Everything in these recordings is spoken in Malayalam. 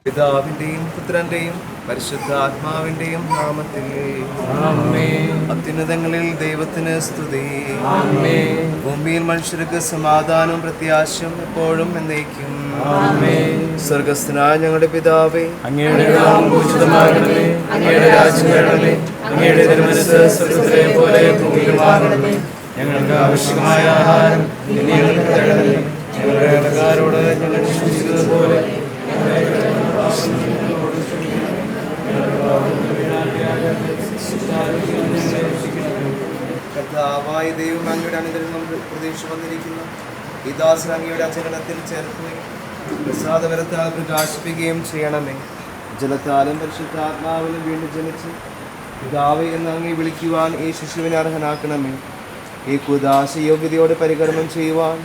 പിതാവിന്റെയും പുത്രന്റെയും പരിശുദ്ധാത്മാവിന്റെയും നാമത്തിൽ അത്യുന്നതങ്ങളിൽ ദൈവത്തിന് സ്തുതി. ഭൂമിയിൽ മനുഷ്യർക്ക് സമാധാനവും പ്രത്യാശയും എപ്പോഴും എന്നേക്കും. സ്വർഗസ്ഥനായ ഞങ്ങളുടെ പിതാവേ, അങ്ങയുടെ നാമം പൂജിതമാകണമേ, അങ്ങയുടെ രാജ്യം വരണമേ, അങ്ങയുടെ തിരുമനസ്സ് സ്വർഗ്ഗത്തിലെ പോലെ ഭൂമിയിലുമാകണമേ. ഞങ്ങൾക്ക് ആവശ്യമായ ആഹാരം ഇന്ന് ഞങ്ങൾക്ക് തരണമേ. ഞങ്ങളുടെ കടക്കാരോട് ഞങ്ങൾ ക്ഷമിക്കുന്നത് പോലെ കർത്താവായ ദൈവം അങ്ങയുടെ അനുഗ്രഹം പ്രതീക്ഷ വന്നിരിക്കുന്നു. ഈ ദാസൻ അങ്ങയുടെ അചരണത്തിൽ ചേർക്കുകയും പ്രസാദപരത്താൽ പ്രകാശിപ്പിക്കുകയും ചെയ്യണമേ. ജലത്താലും പരിശുദ്ധാത്മാവിലും വീണ്ടും ജനിച്ച് പിതാവേ എന്ന് അങ്ങേ വിളിക്കുവാൻ ഈ ശിശുവിനെ അർഹനാക്കണമേ. ഈ കുദാശ യോഗ്യതയോടെ പരികർമ്മം ചെയ്യുവാൻ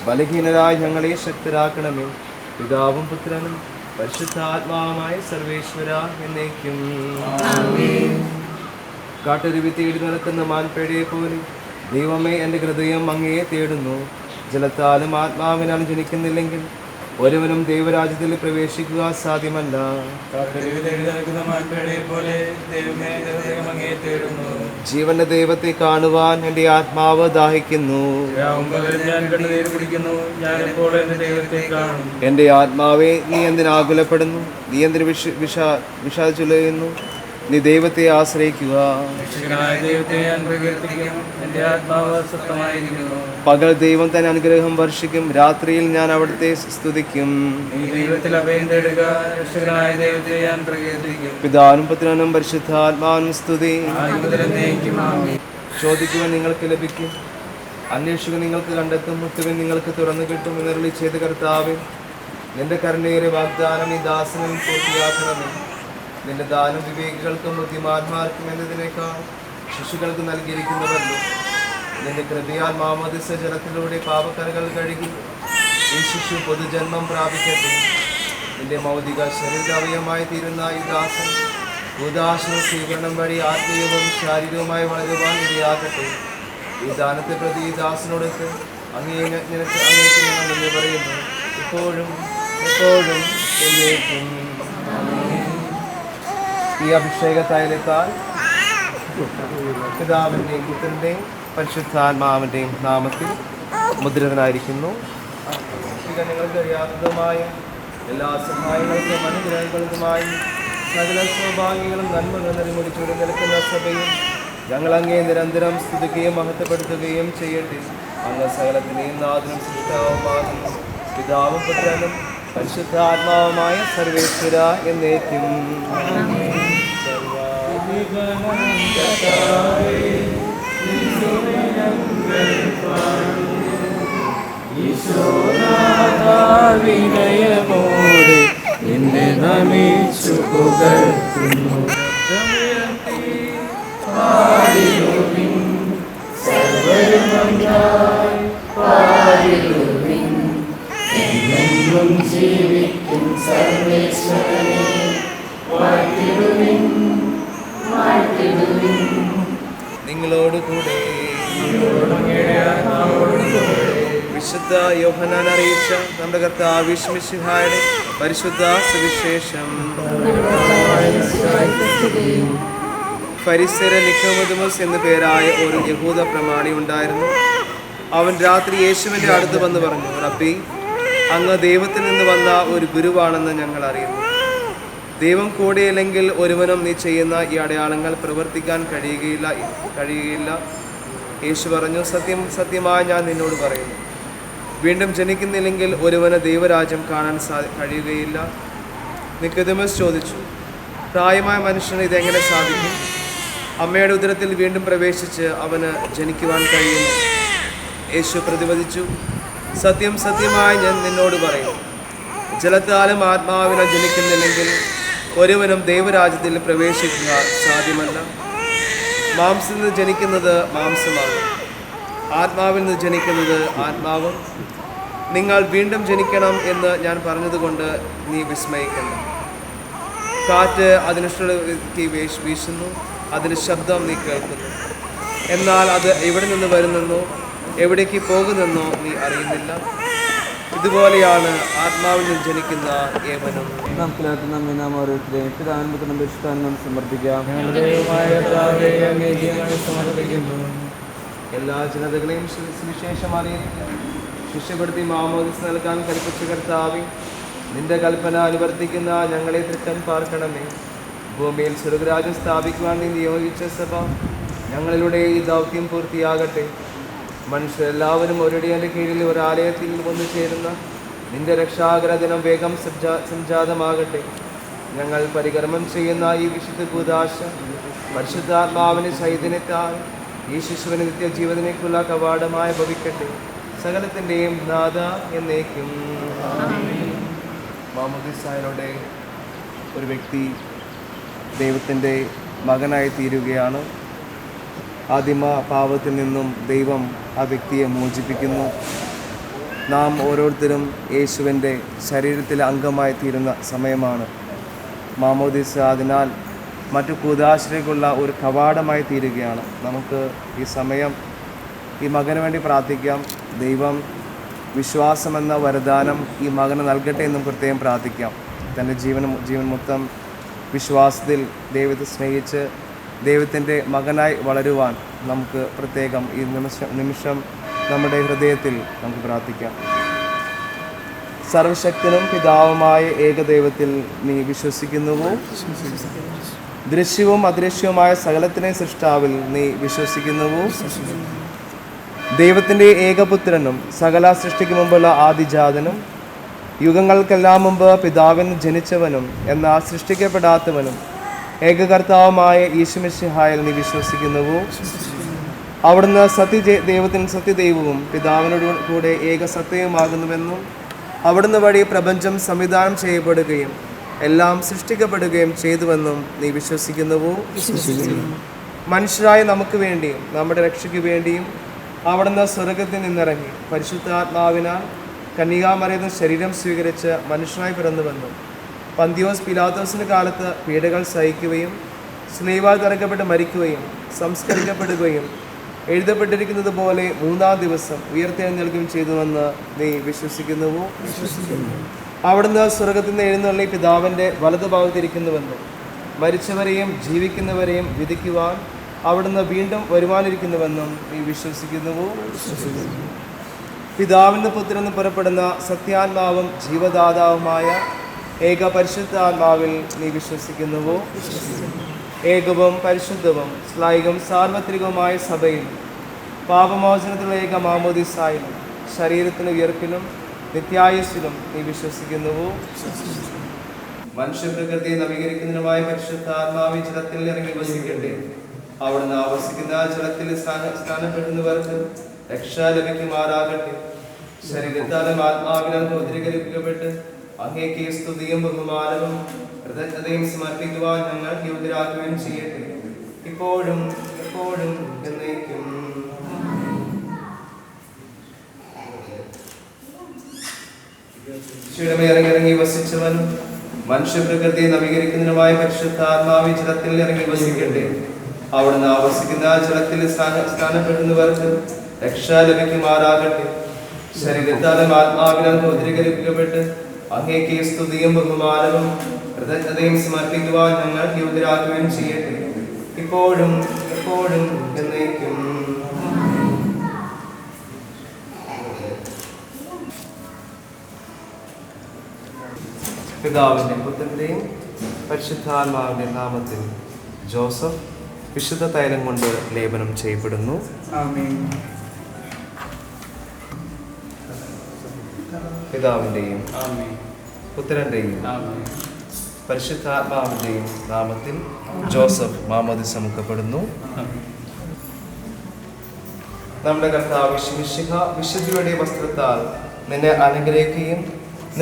ബലഹീനരായി ഞങ്ങളെ ശക്തരാക്കണമേ. പിതാവും പുത്രനും പരിശുദ്ധാത്മാവുമായ സർവേശ്വര എന്നേക്കും. കാട്ടരുവി തേടി നടക്കുന്ന മാൻപേടയെ പോലെ ദൈവമേ, എൻ്റെ ഹൃദയം അങ്ങയെ തേടുന്നു. ജലത്താലും ആത്മാവിനാലും ജനിക്കുന്നില്ലെങ്കിൽ ഒരുവനും ദൈവരാജ്യത്തിൽ പ്രവേശിക്കുക സാധ്യമല്ല. ജീവന്റെ ദൈവത്തെ കാണുവാൻ എൻ്റെ ആത്മാവ് ദാഹിക്കുന്നു. എൻ്റെ ആത്മാവെ, നീ എന്തിനാകുലപ്പെടുന്നു? നീ എന്തിന് വിഷാദിച്ചുലയുന്നു? നീ ദൈവത്തെ ആശ്രയിക്കുക. പകൽ ദൈവം തന്നെ അനുഗ്രഹം വർഷിക്കും, രാത്രിയിൽ ഞാൻ അവിടുത്തെ സ്തുതിക്കും. പിതാവിനും പുത്രനും പരിശുദ്ധാത്മാവിനും സ്തുതി. ചോദിക്കുവാൻ നിങ്ങൾക്ക് ലഭിക്കും, അന്വേഷിക്കുക നിങ്ങൾക്ക് കണ്ടെത്തും, മുട്ടുവിൻ നിങ്ങൾക്ക് തുറന്നു കിട്ടും എന്നരുളി ചെയ്ത കർത്താവേ, നിന്റെ കരുണയേറിയ വാഗ്ദാനം ഈ ദാസനും പൂർത്തിയാക്കണമേ. നിന്റെ ദാനം വിവേകികൾക്കും ബുദ്ധിമാന്മാർക്കും എന്നതിനേക്കാൾ ശിശുക്കൾക്ക് നൽകിയിരിക്കുന്നവല്ലോ. നിന്റെ കൃപയാൽ മാമോദിസ ജലത്തിലൂടെ പാപക്കരകൾ കഴുകി ഈ ശിശു പൊതുജന്മം പ്രാപിക്കട്ടെ. നിന്റെ മൗതിക ശരീരാവയമായി തീരുന്ന ഈ ദാസൻ ഉദാശന സ്വീകരണം വഴി ആത്മീയവും ശാരീരികവുമായി വളരുവാൻ ഇടയാകട്ടെ. ഈ ദാനത്തെ പ്രതി ഈ ദാസനോടൊത്ത് അങ്ങേക്ക് ഞങ്ങൾ നന്ദി പറയുന്നു, ഇപ്പോഴും എപ്പോഴും എന്നേക്കും. ഈ അഭിഷേക തൈലത്താൽ പിതാവിൻ്റെയും പുത്രൻ്റെയും പരിശുദ്ധാത്മാവിൻ്റെയും നാമത്തിൽ മുദ്രിതനായിരിക്കുന്നു. ഞങ്ങൾക്ക് അറിയാത്തതുമായ എല്ലാ സഹായങ്ങൾക്കും അനുഗ്രഹങ്ങൾക്കുമായി സകല സൗഭാഗ്യങ്ങളും നന്മകൾ നിർമ്മിച്ചുകൊണ്ട് നിൽക്കുന്ന സഭയും ഞങ്ങൾ അങ്ങേ നിരന്തരം സ്തുതിക്കുകയും മഹത്വപ്പെടുത്തുകയും ചെയ്യട്ടെ. അങ്ങ് സകലത്തിനെയും നാഥനും സൃഷ്ടാവുമാകുന്നു. പിതാവും പുത്രനും പരിശുദ്ധാത്മാവുമായ സർവേശ്വര എന്നേക്കും. വിനയമോടെ നിന്നെ നമിച്ചു പുകഴ്ത്തുന്നു. ജീവിക്കും സർവേശ്വരനെ വാഴ്ത്തിടുവിൻ, വാഴ്ത്തിടുവിൻ. നിങ്ങളോട് കൂടെ വിശുദ്ധ യോഹന്നാൻ അറിയിച്ച നമ്മുടെ കർത്താവ് യേശുമിശിഹായുടെ പരിശുദ്ധ സുവിശേഷം. ഫരിസേര നിക്കോമോദെമോസ് എന്നു പേരായ ഒരു യഹൂദ പ്രമാണി ഉണ്ടായിരുന്നു. അവൻ രാത്രി യേശുവിൻ്റെ അടുത്ത് വന്ന് പറഞ്ഞു, റബ്ബി, അങ്ങ് ദൈവത്തിൽ നിന്ന് വന്ന ഒരു ഗുരുവാണെന്ന് ഞങ്ങൾ അറിയുന്നു. ദൈവം കൂടെയില്ലെങ്കിൽ ഒരുവനും നീ ചെയ്യുന്ന ഈ അടയാളങ്ങൾ പ്രവർത്തിക്കാൻ കഴിയുകയില്ല. യേശു പറഞ്ഞു, സത്യം സത്യമായി ഞാൻ നിന്നോട് പറയുന്നു, വീണ്ടും ജനിക്കുന്നില്ലെങ്കിൽ ഒരുവന് ദൈവരാജ്യം കാണാൻ കഴിയുകയില്ല. നിക്കോദെമോസ് ചോദിച്ചു, പ്രായമായ മനുഷ്യന് ഇതെങ്ങനെ സാധിക്കും? അമ്മയുടെ ഉദരത്തിൽ വീണ്ടും പ്രവേശിച്ച് അവന് ജനിക്കുവാൻ കഴിയുന്നു? യേശു പ്രതിവദിച്ചു, സത്യം സത്യമായി ഞാൻ നിന്നോട് പറയുന്നു, ജലത്താലും ആത്മാവിനെ ജനിക്കുന്നില്ലെങ്കിൽ ഒരുവനും ദൈവരാജ്യത്തിൽ പ്രവേശിക്കുക സാധ്യമല്ല. മാംസത്തിൽ നിന്ന് ജനിക്കുന്നത് മാംസമാണ്, ആത്മാവിൽ നിന്ന് ജനിക്കുന്നത് ആത്മാവും. നിങ്ങൾ വീണ്ടും ജനിക്കണം എന്ന് ഞാൻ പറഞ്ഞതുകൊണ്ട് നീ വിസ്മയിക്കണം. കാറ്റ് അതിനിഷ്ടം വീശുന്നു, അതിൻ്റെ ശബ്ദം നീ കേൾക്കുന്നു, എന്നാൽ അത് എവിടെ നിന്ന് വരുന്നെന്നോ എവിടേക്ക് പോകുന്നെന്നോ നീ അറിയുന്നില്ല. ഇതുപോലെയാണ് ആത്മാവിൽ നിന്ന് ജനിക്കുന്ന ഏവനും. നാം ഓരോരുത്തരെയും പിതാവിനും പുത്രനും സമർപ്പിക്കാം. എല്ലാ ജനതകളെയും സുവിശേഷം അറിയിക്കുക, ശിഷ്യപ്പെടുത്തി മാമോദിസ നൽകാൻ കൽപ്പിച്ച കർത്താവേ, നിന്റെ കൽപ്പന അനുവർത്തിക്കുന്ന ഞങ്ങളെ തൃക്കൻ പാർക്കണമേ. ഭൂമിയിൽ സ്വർഗരാജ്യം സ്ഥാപിക്കുവാൻ നീ നിയോഗിച്ച സഭ ഞങ്ങളിലൂടെ ഈ ദൗത്യം പൂർത്തിയാകട്ടെ. മനുഷ്യരെല്ലാവരും ഒരിടയൻ്റെ കീഴിൽ ഒരാലയത്തിൽ വന്നു ചേരുന്ന നിന്റെ രക്ഷാകര ദിനം വേഗം സംജാതമാകട്ടെ. ഞങ്ങൾ പരികർമ്മം ചെയ്യുന്ന ഈ വിശുദ്ധ കൂദാശ പരിശുദ്ധാത്മാവിന് ചൈതന്യത്താൽ ഈ ശിശുവിന് നിത്യജീവനത്തിലേക്കുള്ള കവാടമായി ഭവിക്കട്ടെ. സകലത്തിൻ്റെയും നാഥ എന്നേക്കും. മാമോദിസായിലൂടെ ഒരു വ്യക്തി ദൈവത്തിൻ്റെ മകനായി തീരുകയാണ്. ആദിമ പാപത്തിൽ നിന്നും ദൈവം ആ വ്യക്തിയെ മോചിപ്പിക്കുന്നു. നാം ഓരോരുത്തരും യേശുവിൻ്റെ ശരീരത്തിലെ അംഗമായി തീരുന്ന സമയമാണ് മാമോദിസ. അതിനാൽ മറ്റു കൂദാശയിലേക്കുള്ള ഒരു കവാടമായി തീരുകയാണ്. നമുക്ക് ഈ സമയം ഈ മകന് വേണ്ടി പ്രാർത്ഥിക്കാം. ദൈവം വിശ്വാസമെന്ന വരദാനം ഈ മകന് നൽകട്ടെ എന്നും പ്രത്യേകം പ്രാർത്ഥിക്കാം. തൻ്റെ ജീവൻ മൊത്തം വിശ്വാസത്തിൽ ദൈവത്തെ സ്നേഹിച്ച് ദൈവത്തിൻ്റെ മകനായി വളരുവാൻ നമുക്ക് പ്രത്യേകം ഈ നിമിഷം നമ്മുടെ ഹൃദയത്തിൽ നമുക്ക് പ്രാർത്ഥിക്കാം. സർവശക്തനും പിതാവുമായ ഏകദൈവത്തിൽ നീ വിശ്വസിക്കുന്നുവോ? ദൃശ്യവും അദൃശ്യവുമായ സകലത്തിനെ സൃഷ്ടാവിൽ നീ വിശ്വസിക്കുന്നുവോ? ദൈവത്തിൻ്റെ ഏകപുത്രനും സകല സൃഷ്ടിക്ക് മുമ്പുള്ള ആദിജാതനും യുഗങ്ങൾക്കെല്ലാം മുമ്പ് പിതാവിന് ജനിച്ചവനും എന്നാൽ സൃഷ്ടിക്കപ്പെടാത്തവനും ഏകകർത്താവുമായ യേശുമിശിഹായിൽ നീ വിശ്വസിക്കുന്നുവോ? അവിടുന്ന് ദൈവത്തിന് സത്യദൈവവും പിതാവിനോട് കൂടെ ഏകസത്യവുമാകുന്നുവെന്നും അവിടുന്ന് വഴി പ്രപഞ്ചം സംവിധാനം ചെയ്യപ്പെടുകയും എല്ലാം സൃഷ്ടിക്കപ്പെടുകയും ചെയ്തുവെന്നും നീ വിശ്വസിക്കുന്നുവോ? മനുഷ്യരായ നമുക്ക് വേണ്ടിയും നമ്മുടെ രക്ഷയ്ക്ക് വേണ്ടിയും അവിടുന്ന് സ്വർഗത്തിൽ നിന്നിറങ്ങി പരിശുദ്ധാത്മാവിനാൽ കന്യകാമറിയത്തിൽ ശരീരം സ്വീകരിച്ച് മനുഷ്യനായി പിറന്നുവെന്നും പന്തിയോസ് പിലാത്തോസിൻ്റെ കാലത്ത് പീഡകൾ സഹിക്കുകയും സ്ലീവാൽ തറക്കപ്പെട്ട് മരിക്കുകയും സംസ്കരിക്കപ്പെടുകയും എഴുതപ്പെട്ടിരിക്കുന്നത് പോലെ മൂന്നാം ദിവസം ഉയർത്തെഴുന്നേൽക്കുകയും ചെയ്തുവെന്ന് നീ വിശ്വസിക്കുന്നുവോ? അവിടുന്ന് സ്വർഗത്തിൽ നിന്ന് എഴുന്നള്ളി പിതാവിൻ്റെ വലതുഭാഗത്തിരിക്കുന്നുവെന്നും മരിച്ചവരെയും ജീവിക്കുന്നവരെയും വിധിക്കുവാൻ അവിടുന്ന് വീണ്ടും വരുവാനിരിക്കുന്നുവെന്നും നീ വിശ്വസിക്കുന്നുവോ? പിതാവിൻ്റെ പുത്രന് പുറപ്പെടുന്ന സത്യാത്മാവും ജീവദാതാവുമായ ഏക പരിശുദ്ധാത്മാവിൽ നീ വിശ്വസിക്കുന്നുവോ? ഏകവും പരിശുദ്ധവും ശ്ലൈകവും സാർവത്രികവുമായ സഭയിൽ പാപമോചനത്തിലുള്ള ഏക മാമോദിസായിലും ശരീരത്തിന് ഉയർപ്പിലും നിത്യായുസ്സിലും നീ വിശ്വസിക്കുന്നുവോ? മനുഷ്യപ്രകൃതിയെ നവീകരിക്കുന്നതിനുമായ പരിശുദ്ധാത്മാവ് ജലത്തിൽ ഇറങ്ങി വസിക്കട്ടെ. അവിടുന്ന് ആവസിക്കുന്ന ജലത്തിൽ സ്ഥാനപ്പെടുന്നവർക്ക് രക്ഷ ലഭിക്കുമാറാകട്ടെ. ശരീരത്താലും ആത്മാവിനാൽ മുദ്രീകരിക്കപ്പെട്ട് അങ്ങേക്ക് സ്തുതിയും ബഹുമാനവും കൃതജ്ഞതയും സമർപ്പിക്കുവാൻ ഞങ്ങൾ യോഗ്യരാക്കുകയും ചെയ്യട്ടെ. ഇപ്പോഴും എപ്പോഴും എന്നേക്കും. ഇറങ്ങി വസിച്ചവനും മനുഷ്യപ്രകൃതിയെ നവീകരിക്കുന്നതിനുമായ പരിശുദ്ധാത്മാവി ജലത്തിൽ ഇറങ്ങി വസിക്കട്ടെ. അവിടുന്ന് ആവസിക്കുന്ന ജലത്തിൽ സ്ഥാനപ്പെടുന്നവർക്ക് രക്ഷ ലഭിക്കുമാറാകട്ടെ. ശരീരത്താലും ആത്മാവിലും മുദ്രീകരിക്കപ്പെട്ട് അങ്ങേക്ക് സ്തുതിയും ബഹുമാനവും കൃതജ്ഞതയും സമർപ്പിക്കുവാൻ ഞങ്ങൾ യോഗ്യരാക്കുകയും ചെയ്യട്ടെ, ഇപ്പോഴും എപ്പോഴും എന്നേക്കും. പിതാവിന്റെ പുത്രന്റെയും പരിശുദ്ധാത്മാവിന്റെ നാമത്തിൽ ജോസഫ് വിശുദ്ധ തൈലം കൊണ്ട് ലേപനം ചെയ്യപ്പെടുന്നു. പിതാവിന്റെയും പുത്രന്റെയും പരിശുദ്ധാത്മാവിന്റെയും നാമത്തിൽ ജോസഫ് മാമോദിസ മുക്കപ്പെടുന്നു. നമ്മുടെ കർത്താവ് മിശിഹ വിശുദ്ധിയുടെ വസ്ത്രത്താൽ നിന്നെ അനുഗ്രഹിക്കുകയും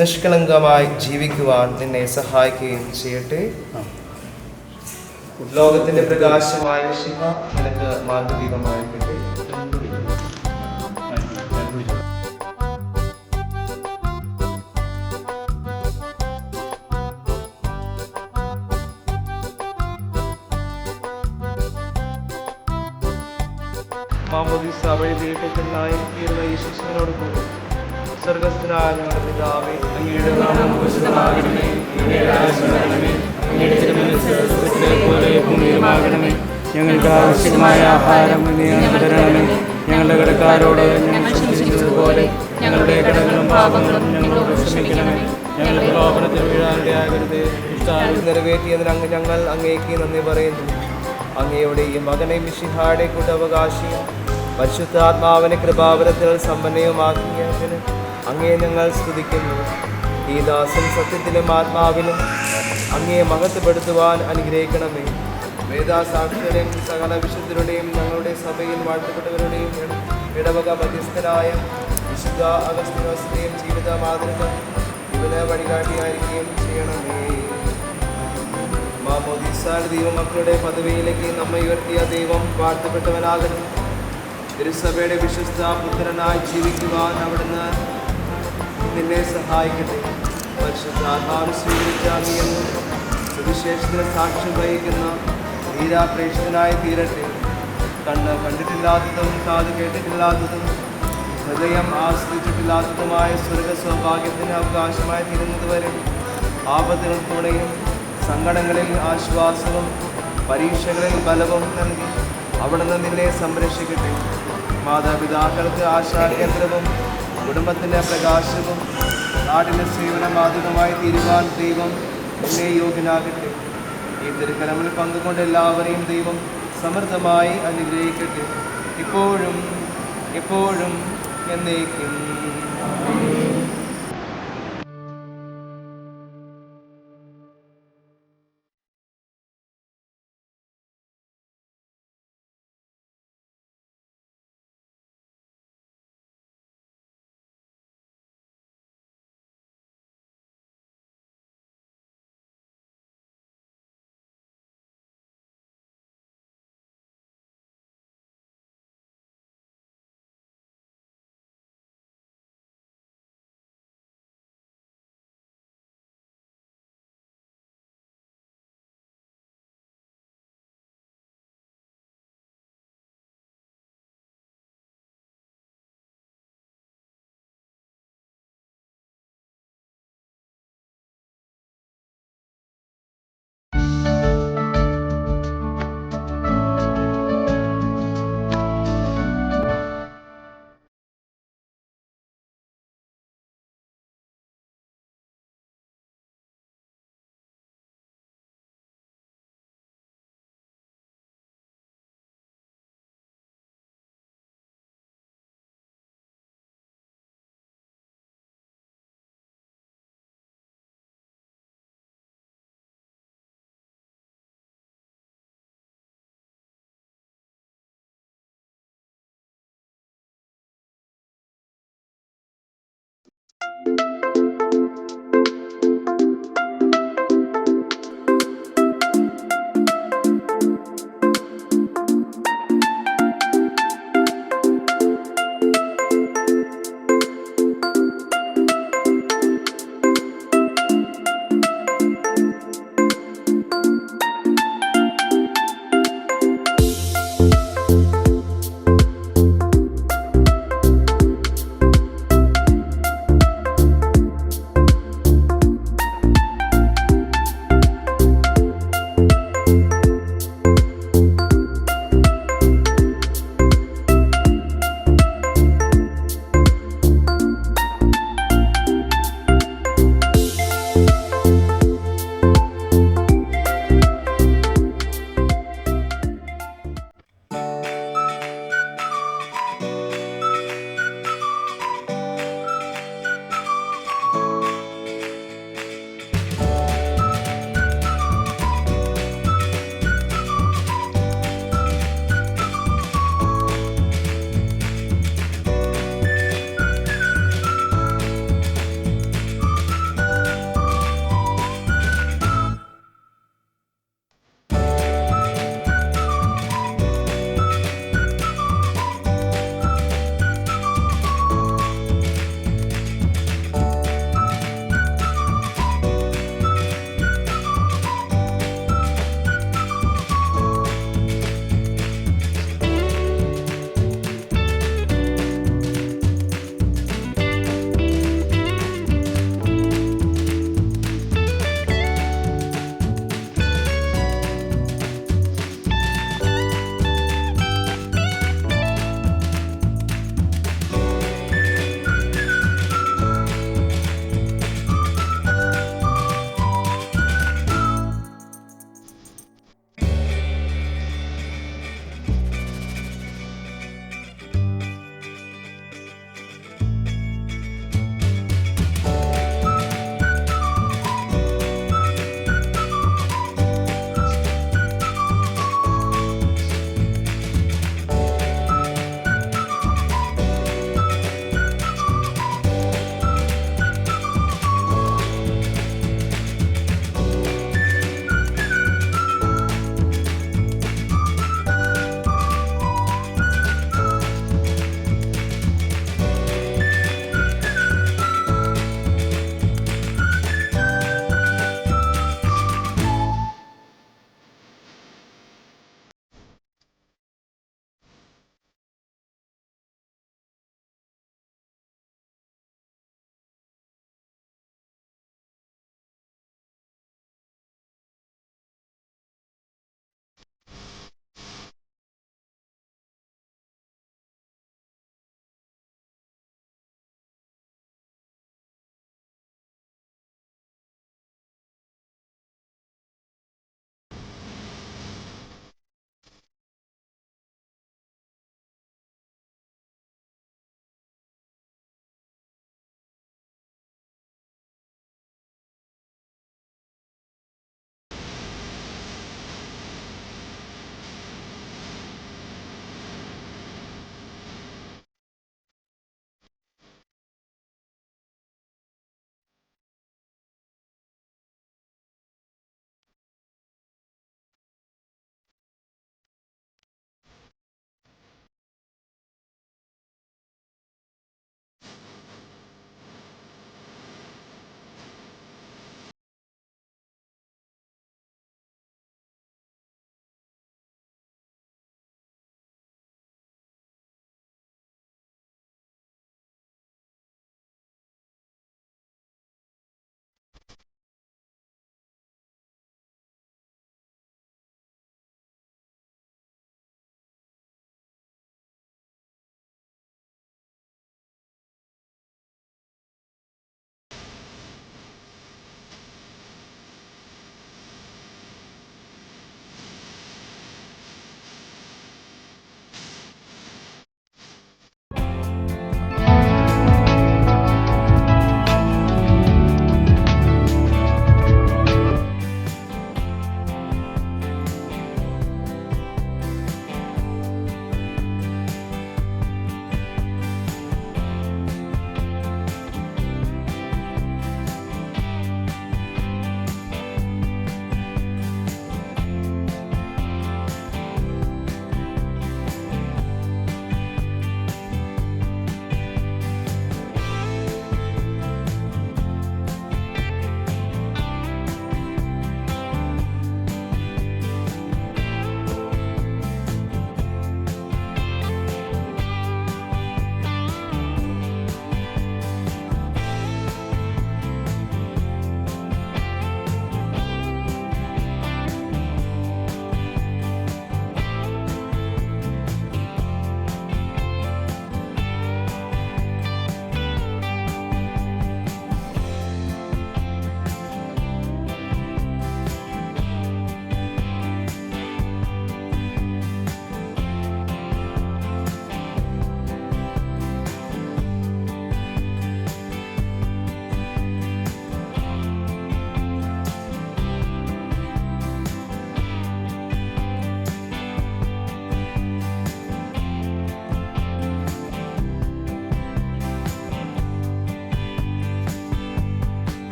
നിഷ്കളങ്കമായി ജീവിക്കുവാൻ നിന്നെ സഹായിക്കുകയും ചെയ്യട്ടെ. ലോകത്തിന്റെ പ്രകാശമായ മിശിഹ നിനക്ക് മാർഗ്ഗദീപമായിരിക്കട്ടെ. മാമോദിസ വഴി ദൈവത്തിനായി യേശുവിനോട് കൂടി സ്വർഗ്ഗസ്ഥനായ ഞങ്ങളുടെ പിതാവേ, അങ്ങയുടെ നാമം പൂജിതമാകണമേ, അങ്ങയുടെ രാജ്യം വരണമേ, അങ്ങയുടെ തിരുമനസ്സ് സ്വർഗ്ഗത്തിലെ പോലെ ഭൂമിയിലുമാകണമേ. ഞങ്ങൾക്ക് ആവശ്യമായ ആഹാരം ഇന്ന് ഞങ്ങൾക്ക് തരണമേ. ഞങ്ങളുടെ കടക്കാരോട് ഞങ്ങൾ ക്ഷമിച്ചതുപോലെ ഞങ്ങളുടെ കടങ്ങളും പാപങ്ങളും ഞങ്ങളോട് ക്ഷമിക്കണമേ. ഞങ്ങളുടെ പ്രലോഭനത്തിൽ വീഴാനിടയാകരുതേ. നിറവേറ്റിയതിന് ഞങ്ങൾ അങ്ങേക്ക് നന്ദി പറയുന്നു. അങ്ങയുടെ ഈ മകനെ മിശിഹായുടെ കൂട്ടവകാശിയും പരിശുദ്ധാത്മാവിനെ കൃപാവരത്തിൽ സമ്പന്നയുമാക്കിയതിന് അങ്ങേ ഞങ്ങൾ സ്തുതിക്കുന്നു. ഈ ദാസൻ സത്യത്തിലും ആത്മാവിലും അങ്ങേ മഹത്വപ്പെടുത്തുവാൻ അനുഗ്രഹിക്കണമേ. വേദാസാക്ഷ്യരുടെയും സകല വിശുദ്ധരുടെയും ഞങ്ങളുടെ സഭയിൽ വാഴ്ത്തപ്പെട്ടവരുടെയും ഇടവക മധ്യസ്ഥനായ വിശുദ്ധ അഗസ്തീനോസിന്റെയും ജീവിത മാതൃക ഇവന് വഴികാട്ടിയായിരിക്കുകയും ചെയ്യണമേ. മാമോദീസാൽ ദൈവമക്കളുടെ പദവിയിലേക്ക് നമ്മെ ഉയർത്തിയ ദൈവം വാഴ്ത്തപ്പെട്ടവനാകണം. തിരുസഭയുടെ വിശ്വസ്ത പുത്രനായി ജീവിക്കുവാൻ അവിടുന്ന് നിന്നെ സഹായിക്കട്ടെ. പരിശുദ്ധാത്മാവ് സ്വീകരിച്ച നീയെന്നും സുവിശേഷത്തിന് സാക്ഷ്യം വഹിക്കുന്ന ധീരാപ്രേക്ഷിതനായി തീരട്ടെ. കണ്ണ് കണ്ടിട്ടില്ലാത്തതും കാത് കേട്ടിട്ടില്ലാത്തതും ഹൃദയം ആസ്വദിച്ചിട്ടില്ലാത്തതുമായ സ്വർഗ സൗഭാഗ്യത്തിന് അവകാശമായി തീരുന്നതുവരെ ആപത്തുകൾ തുണയും സങ്കടങ്ങളിൽ ആശ്വാസവും പരീക്ഷകളിൽ ബലവും നൽകി അവിടുന്ന് നിന്നെ സംരക്ഷിക്കട്ടെ. മാതാപിതാക്കൾക്ക് ആശാകേന്ദ്രവും കുടുംബത്തിൻ്റെ പ്രകാശവും നാടിൻ്റെ സേവന മാതൃകമായി തീരുവാൻ ദൈവം എന്നെ യോഗ്യനാകട്ടെ. ഈ തിരുക്കരമിൽ പങ്കുകൊണ്ട് എല്ലാവരെയും ദൈവം സമൃദ്ധമായി അനുഗ്രഹിക്കട്ടെ, ഇപ്പോഴും എപ്പോഴും എന്നേക്കും.